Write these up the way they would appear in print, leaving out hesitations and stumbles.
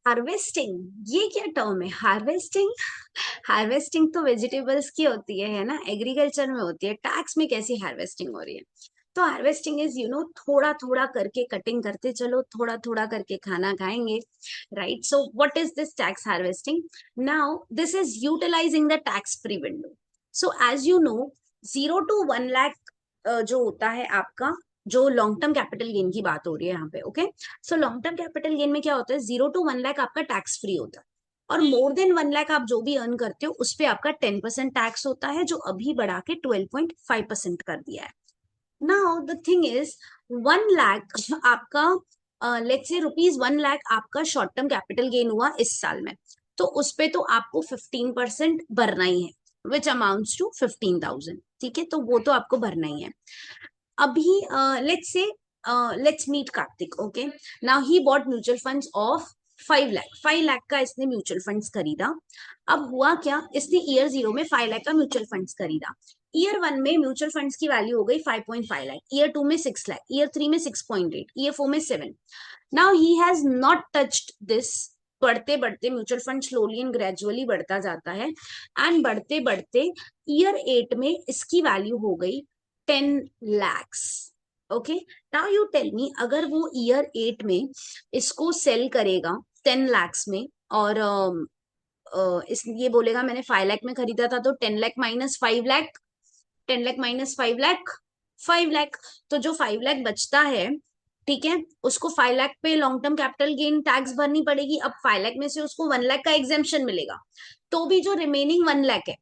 Harvesting, ये क्या term है हार्वेस्टिंग? हार्वेस्टिंग तो वेजिटेबल्स की होती है ना, एग्रीकल्चर में होती है। टैक्स में कैसी हार्वेस्टिंग हो रही है? तो हार्वेस्टिंग इज थोड़ा थोड़ा करके कटिंग करते चलो, थोड़ा थोड़ा करके खाना खाएंगे, right? So what is this tax harvesting? Now this is utilizing the tax free window. So as you know, 0 to 1 lakh जो होता है आपका, जो लॉन्ग टर्म कैपिटल गेन की बात हो रही है यहाँ पे, okay? So long term capital gain में क्या होता है, 0 to 1 लाख आपका टैक्स फ्री होता है, और मोर देन 1 लाख आप जो भी अर्न करते हो उस पे आपका 10% टैक्स होता है, जो अभी बढ़ा के 12.5% कर दिया है। Now the thing is, 1 lakh आपका, लेट्स से ₹1 लाख आपका शॉर्ट टर्म कैपिटल गेन हुआ इस साल में, तो उस पे तो आपको 15% भरना ही है, विच अमाउंट्स टू 15,000। ठीक है, तो वो तो आपको भरना ही है। अभी let's say, let's meet Kartik, okay? Now he bought mutual funds of 5 lakh. 5 lakh का इसने म्यूचुअल फंड्स खरीदा। अब हुआ क्या, इसने ईयर 0 में 5 लाख का म्यूचुअल फंड्स खरीदा। ईयर 1 में म्यूचुअल फंड्स की वैल्यू हो गई 5.5 लाख, ईयर 2 में 6 लाख, ईयर 3 में 6.8, ईयर 4 में 7। Now he has not touched this. बढ़ते बढ़ते mutual fund slowly and gradually बढ़ता जाता है, एंड बढ़ते बढ़ते ईयर 8 में इसकी वैल्यू हो गई 10 lakhs। Okay, now you tell me, अगर वो ईयर 8 में इसको सेल करेगा 10 lakhs में, और इस ये बोलेगा मैंने 5 लाख में खरीदा था, तो 10 लाख माइनस 5 लाख, 10 लाख माइनस 5 लाख, 5 लाख। तो जो 5 लाख बचता है, ठीक है, उसको 5 लाख पे long term capital gain tax भरनी पड़ेगी। अब 5 लाख में से उसको 1 लाख का एग्जेम्पशन मिलेगा, तो भी जो रिमेनिंग 1 लाख है,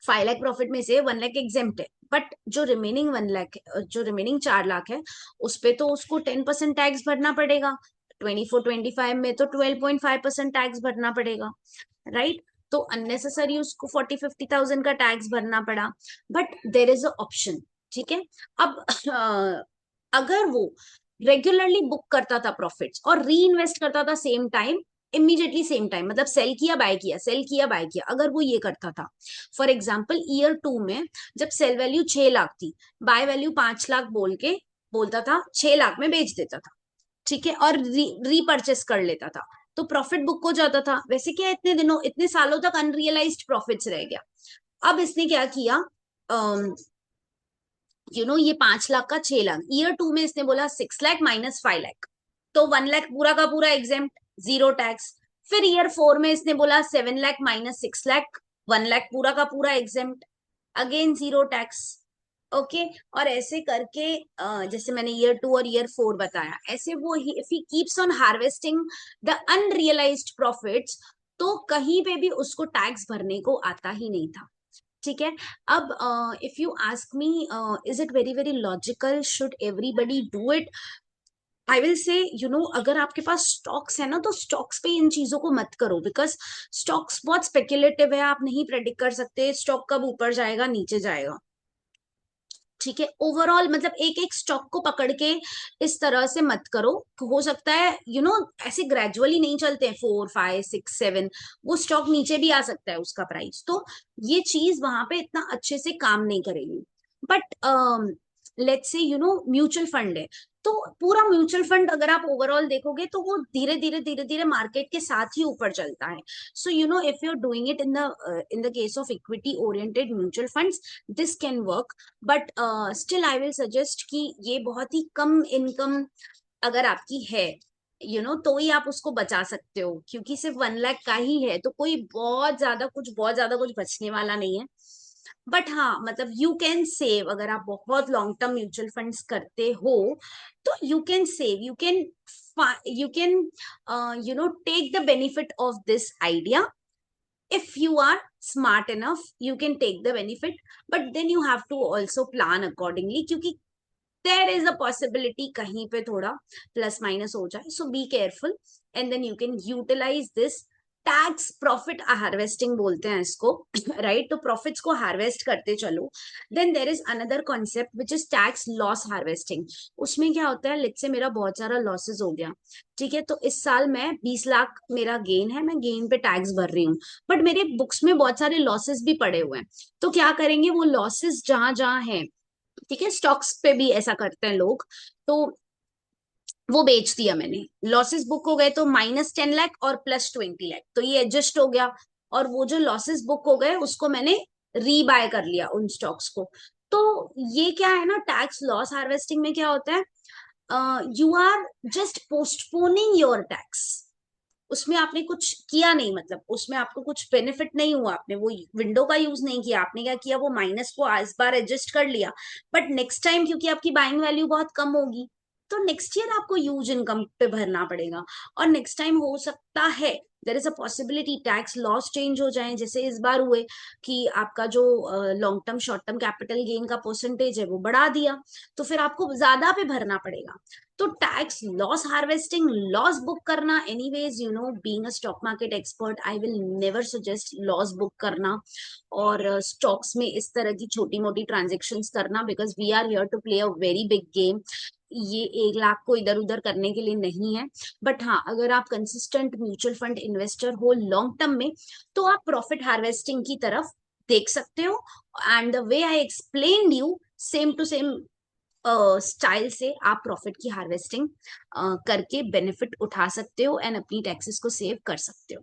5 लाख प्रॉफिट में से 1 लाख एग्जेम्प्ट है, बट जो रिमेनिंग 1 लाख, जो रिमेनिंग 4 लाख है, उस पे तो उसको 10% टैक्स भरना पड़ेगा। 24-25 में तो 12.5% टैक्स भरना पड़ेगा, राइट? तो अननेसेसरी उसको 40-50 thousand का टैक्स भरना पड़ा। But there is a option, ठीक है? अब अगर वो रेगुलरली बुक करता था प्रॉफिट्स और री इन्वेस्ट करता था same time, immediately same time, मतलब सेल किया बाय किया, सेल किया बाय किया, अगर वो ये करता था, फॉर एग्जाम्पल ईयर 2 में जब सेल वैल्यू 6 लाख थी, बाय वैल्यू 5 लाख बोल के बोलता था, 6 लाख में बेच देता था, ठीक है, और रीपरचेस कर लेता था, तो प्रॉफिट बुक हो जाता था। वैसे क्या, इतने दिनों, इतने सालों तक अनरियलाइज्ड प्रॉफिट्स रह गया। अब इसने क्या किया, ये 5 लाख का 6 लाख, ईयर 2 में इसने बोला 6 लाख माइनस 5 लाख, तो 1 लाख पूरा का पूरा एग्जेम्प्ट, जीरो टैक्स। फिर ईयर 4 में इसने बोला 7 लाख माइनस 6 लाख, 1 लाख पूरा का पूरा exempt, again zero tax. Okay, और ऐसे करके जैसे मैंने ईयर 2 और ईयर 4 बताया, ऐसे वो if he keeps on harvesting the unrealised profits, तो कहीं पे भी उसको टैक्स भरने को आता ही नहीं था। ठीक है? अब if you ask me, is it very very logical, should everybody do it? I will say, अगर आपके पास स्टॉक्स है ना, तो स्टॉक्स पे इन चीजों को मत करो, बिकॉज स्टॉक्स बहुत स्पेक्युलेटिव है, आप नहीं प्रेडिक्ट कर सकते स्टॉक कब ऊपर जाएगा नीचे जाएगा। ठीक है, ओवरऑल मतलब एक एक स्टॉक को पकड़ के इस तरह से मत करो। हो सकता है ऐसे ग्रेजुअली नहीं चलते हैं, 4 5 6 7, वो स्टॉक नीचे भी आ सकता है उसका प्राइस, तो ये चीज वहां पे इतना अच्छे से काम नहीं करेगी। But let's say mutual fund है, तो पूरा म्यूचुअल फंड अगर आप ओवरऑल देखोगे, तो वो धीरे धीरे मार्केट के साथ ही ऊपर चलता है। So if you are doing it in the case of equity oriented mutual funds, this can work. But still I will suggest कि ये बहुत ही कम इनकम अगर आपकी है, तो ही आप उसको बचा सकते हो, क्योंकि सिर्फ 1 लाख का ही है, तो कोई बहुत ज्यादा कुछ बचने वाला नहीं है। बट हाँ, मतलब यू कैन सेव, अगर आप बहुत लॉन्ग टर्म म्यूचुअल फंड्स करते हो, तो you can save, you can take the benefit of this idea. if you are smart enough, you can take the benefit, but then you have to also plan accordingly, क्योंकि there is a possibility कहीं पे थोड़ा plus minus हो जाए, so be careful, and then you can utilize this tax profit harvesting बोलते हैं इसको, right? तो प्रॉफिट्स को हार्वेस्ट करते चलो। Then there is another concept which is tax loss harvesting. उसमें क्या होता है, लेट्स से मेरा बहुत सारा लॉसेस हो गया, ठीक है, तो इस साल मैं 20 लाख मेरा गेन है, मैं गेन पे टैक्स भर रही हूँ, बट मेरे बुक्स में बहुत सारे लॉसेस भी पड़े हुए हैं। तो क्या करेंगे, वो लॉसेस जहां जहां हैं, ठीक है, स्टॉक्स पे भी ऐसा करते हैं लोग, तो वो बेच दिया मैंने, लॉसेस बुक हो गए, तो -10 लाख और +20 लाख, तो ये एडजस्ट हो गया। और वो जो लॉसेस बुक हो गए उसको मैंने रीबाय कर लिया उन स्टॉक्स को। तो ये क्या है ना, टैक्स लॉस हार्वेस्टिंग में क्या होता है, you are just postponing your tax. उसमें आपने कुछ किया नहीं, मतलब उसमें आपको कुछ बेनिफिट नहीं हुआ, आपने वो विंडो का यूज नहीं किया, आपने क्या किया, वो माइनस को इस बार एडजस्ट कर लिया। बट नेक्स्ट टाइम क्योंकि आपकी बाइंग वैल्यू बहुत कम होगी, तो नेक्स्ट ईयर आपको ह्यूज इनकम पे भरना पड़ेगा। और नेक्स्ट टाइम हो सकता है there is a possibility tax loss change हो जाए, जैसे इस बार हुए कि आपका जो long term short term capital gain का परसेंटेज है वो बढ़ा दिया, तो फिर आपको ज्यादा पे भरना पड़ेगा। तो tax loss harvesting, loss book करना, anyways you know being a stock market expert I will never suggest loss book करना और स्टॉक्स में इस तरह की छोटी मोटी ट्रांजेक्शन्स करना, because we are here to play a very big game. ये 1 लाख को इधर उधर करने के लिए नहीं है। बट हाँ, अगर आप कंसिस्टेंट म्यूचुअल फंड इन्वेस्टर हो लॉन्ग टर्म में, तो आप प्रॉफिट हार्वेस्टिंग की तरफ देख सकते हो। And the way I explain you, same to same style से आप प्रॉफिट की हार्वेस्टिंग करके बेनिफिट उठा सकते हो एंड अपनी टैक्सेस को सेव कर सकते हो।